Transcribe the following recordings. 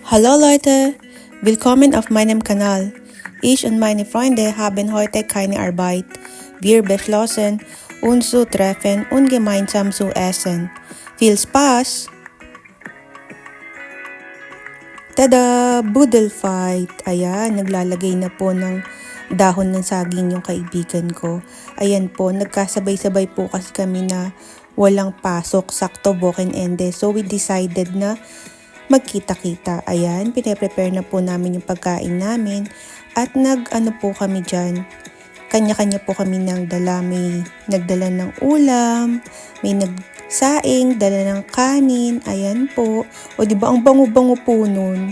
Hallo Leute, willkommen auf meinem Kanal. Ich und meine Freunde haben heute keine Arbeit. Wir beschlossen, uns zu treffen und gemeinsam zu essen. Viel Spaß! Tada! Boodle fight! Ayan, naglalagay na po ng dahon ng saging yung kaibigan ko. Ayan po, nagkasabay-sabay po kasi kami na walang pasok, sakto boken ende. So we decided na magkita-kita. Ayan, pine-prepare na po namin yung pagkain namin at nag-ano po kami dyan. Kanya-kanya po kami ng dala. May nagdala ng ulam, may nagsaing, dala ng kanin. Ayan po. O diba ang bango-bango po nun?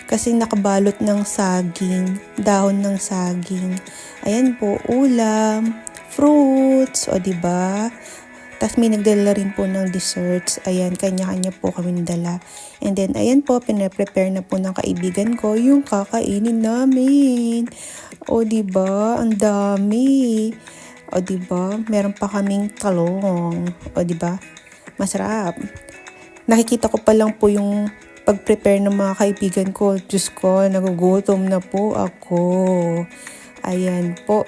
Kasi nakabalot ng saging, dahon ng saging. Ayan po, ulam, fruits, o diba? Tapos may nagdala rin po ng desserts. Ayan, kanya-kanya po kami dala. And then, ayan po, pinaprepare na po ng kaibigan ko yung kakainin namin. O, diba? Ang dami. O, diba? Meron pa kaming talong. O, diba? Masarap. Nakikita ko pa lang po yung pag-prepare ng mga kaibigan ko. Diyos ko, nagugutom na po ako. Ayan po.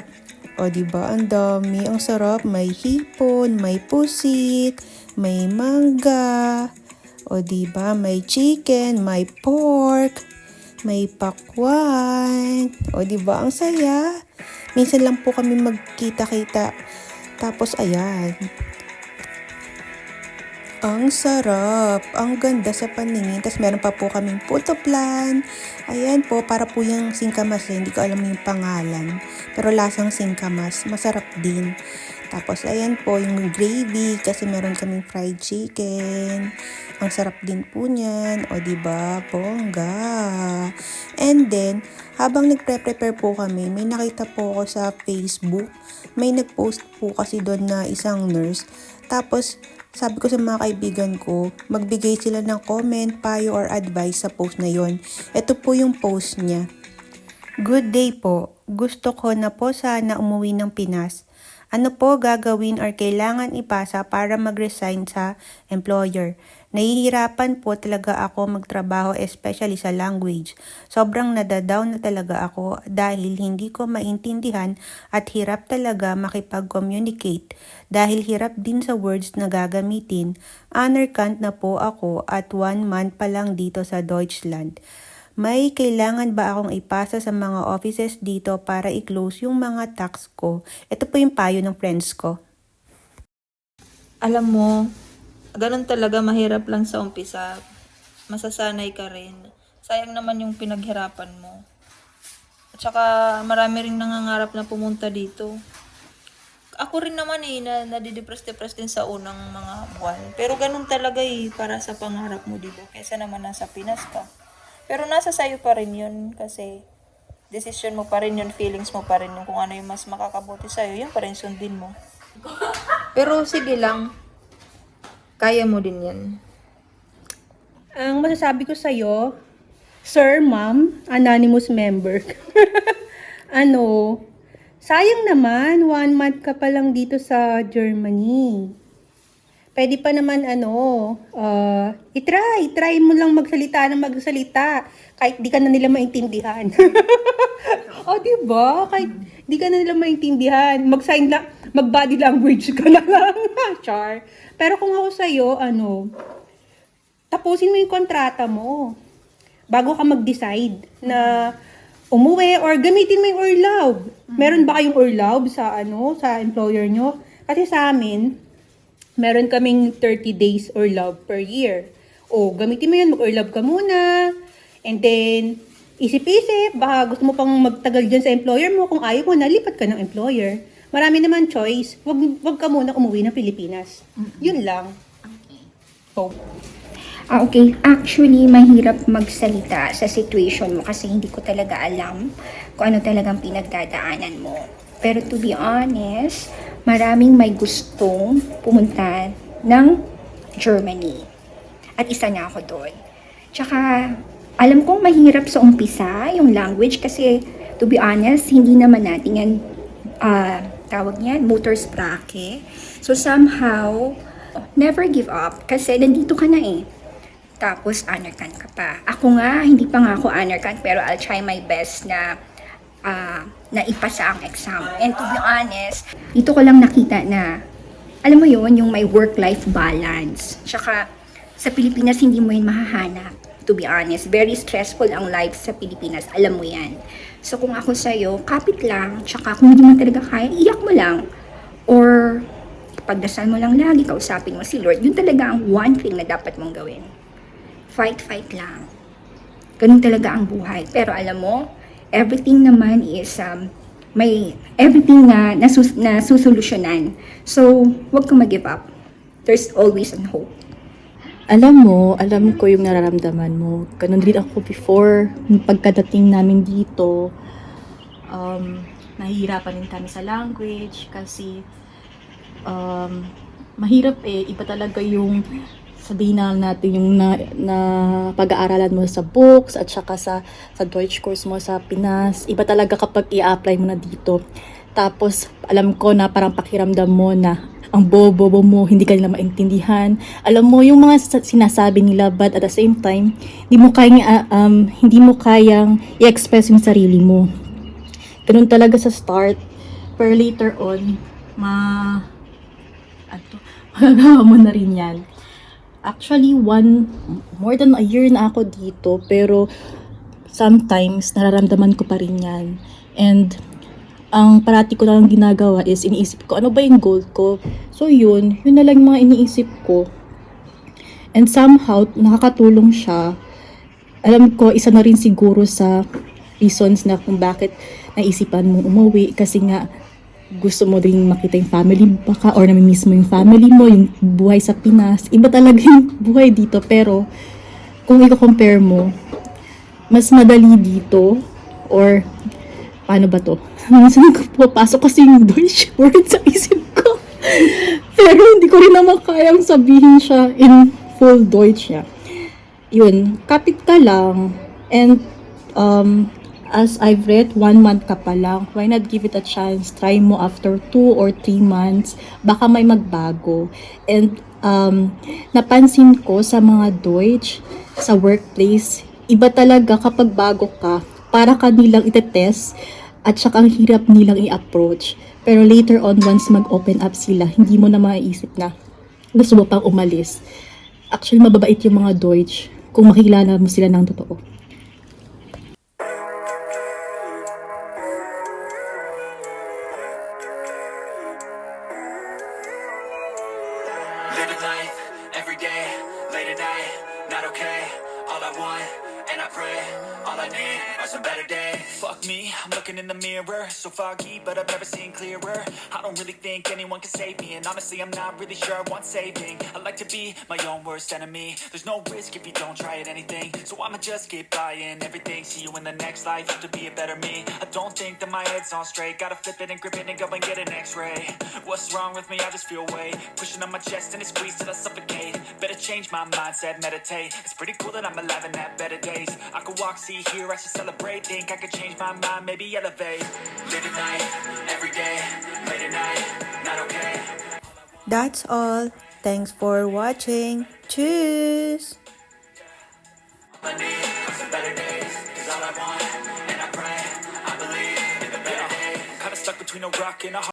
O, diba? Ang dami. Ang sarap. May hipon, may pusit, may mangga. O, diba? May chicken, may pork, may pakwan. O, diba? Ang saya. Minsan lang po kami magkita-kita. Tapos, ayan. Ang sarap. Ang ganda sa paningin. Tapos meron pa po kaming puto plan. Ayan po, para po yung singkamas. Hindi ko alam yung pangalan. Pero lasang singkamas. Masarap din. Tapos ayan po yung gravy kasi meron kaming fried chicken. Ang sarap din po niyan. O diba? Bongga. And then, habang nagpre-prepare po kami, may nakita po ako sa Facebook. May nagpost po kasi doon na isang nurse. Tapos, sabi ko sa mga kaibigan ko, magbigay sila ng comment, payo, or advice sa post na yon. Ito po yung post niya. Good day po. Gusto ko na po sana umuwi ng Pinas. Ano po gagawin or kailangan ipasa para mag-resign sa employer? Nahihirapan po talaga ako magtrabaho especially sa language. Sobrang nadadown na talaga ako dahil hindi ko maintindihan at hirap talaga makipag-communicate. Dahil hirap din sa words na gagamitin, unerkannt na po ako at 1 month pa lang dito sa Deutschland. May kailangan ba akong ipasa sa mga offices dito para i-close yung mga tax ko? Ito po yung payo ng friends ko. Alam mo, ganun talaga, mahirap lang sa umpisa. Masasanay ka rin. Sayang naman yung pinaghirapan mo. At saka marami ring nangangarap na pumunta dito. Ako rin naman nadidepress-depress din sa unang mga buwan. Pero ganun talaga para sa pangarap mo, diba? Kaysa naman nasa Pinas ka. Pero nasa sayo pa rin yun kasi decision mo pa rin yun, feelings mo pa rin yun, kung ano yung mas makakabuti sa'yo, yun pa rin sundin mo. Pero sige lang, kaya mo din yan. Ang masasabi ko sa'yo, Sir, Ma'am, anonymous member. Sayang naman, 1 month ka pa lang dito sa Germany. Pwede pa naman try mo lang magsalita kahit di ka na nila maintindihan. O, diba? Kahit di ka na nila maintindihan, mag-sign lang, mag-body language ka na lang. Char. Pero kung ako sa'yo, tapusin mo yung kontrata mo bago ka mag-decide na umuwi or gamitin mo yung urlaub. Meron ba kayong urlaub sa employer nyo? Kasi sa amin, meron kaming 30 days urlaub per year. O, gamitin mo yun, mag-urlaub ka muna. And then, isip-isip, baka gusto mo pang magtagal dyan sa employer mo. Kung ayaw mo, nalipat ka ng employer. Marami naman choice. Wag ka muna umuwi ng Pilipinas. Yun lang. So, Okay. Actually, mahirap magsalita sa situation mo kasi hindi ko talaga alam kung ano talagang pinagdadaanan mo. Pero to be honest, maraming may gustong pumunta ng Germany. At isa na ako doon. Tsaka, alam kong mahirap sa umpisa yung language kasi to be honest, hindi naman natin yan, tawag niyan, Muttersprache. So somehow, never give up kasi nandito ka na eh. Tapos anerkan ka pa. Ako nga, hindi pa nga ako anerkan, pero I'll try my best na naipasa ang exam. And to be honest, dito ko lang nakita na, alam mo yun, yung may work-life balance. Tsaka, sa Pilipinas, hindi mo yun mahahanap. To be honest, very stressful ang life sa Pilipinas. Alam mo yan. So, kung ako sa'yo, kapit lang. Tsaka, kung hindi mo talaga kaya, iyak mo lang. Or, pagdasal mo lang lagi, kausapin mo si Lord. Yun talaga ang one thing na dapat mong gawin. Fight lang. Ganun talaga ang buhay. Pero alam mo, everything naman is may everything na nasusolusyonan. So, huwag kang mag-give up. There's always an hope. Alam mo, alam ko yung nararamdaman mo. Ganun din ako before, pagkadating namin dito, nahihirapan din kami sa language kasi mahirap eh. Iba talaga yung sabihin na natin yung na pag-aaralan mo sa books at saka sa Deutsch course mo sa Pinas. Iba talaga kapag i-apply mo na dito. Tapos, alam ko na parang pakiramdam mo na ang bobo mo, hindi ka nila maintindihan. Alam mo, yung mga sinasabi nila, but at the same time, hindi mo kayang i-express yung sarili mo. Ganun talaga sa start. Pero later on, magagawa mo na rin yan. Actually, more than a year na ako dito, pero sometimes nararamdaman ko pa rin yan. And ang parati ko lang ginagawa is iniisip ko, ano ba yung goal ko? So yun na lang yung mga iniisip ko. And somehow, nakakatulong siya. Alam ko, isa na rin siguro sa reasons na kung bakit naisipan mong umuwi. Kasi nga, gusto mo din makita yung family baka or namimiss mo yung family mo, yung buhay sa Pinas. Iba talaga yung buhay dito. Pero, kung i-compare mo, mas madali dito or paano ba to? Minsan ko papasok kasi yung Deutsch word sa isip ko. Pero hindi ko rin naman kayang sabihin siya in full Deutsch niya. Yun, kapit ka lang. And as I've read, 1 month ka pa lang. Why not give it a chance? Try mo after 2 or 3 months. Baka may magbago. And napansin ko sa mga Deutsch, sa workplace, iba talaga kapag bago ka, para ka nilang itetest at saka ang hirap nilang i-approach. Pero later on, once mag-open up sila, hindi mo na maiisip na gusto mo pang umalis. Actually, mababait yung mga Deutsch kung makilala mo sila ng totoo. Living life, every day, late at night, not okay. All I want, and I pray, all I need are some better days. Fuck me, I'm looking in the mirror, so foggy, but I've never seen clearer. I don't really think anyone can save me, and honestly I'm not really sure I want saving. I like to be my own worst enemy. There's no risk if you don't try at anything, so I'ma just keep buying everything. See you in the next life, have to be a better me. I don't think that my head's on straight, gotta flip it and grip it and go and get an x-ray. What's wrong with me? I just feel weight pushing on my chest and it squeezes till I suffocate. Better change my mindset, meditate. It's pretty cool that I'm alive and have better days. I could walk, see, hear, I should celebrate. Think I could change my mind, maybe elevate. Live at night, every day, late at night, not okay. That's all. Thanks for watching. Tschüss! All I need are some better days, 'cause all I want, and I pray, I believe in the better days. Kinda stuck between a rock and a hard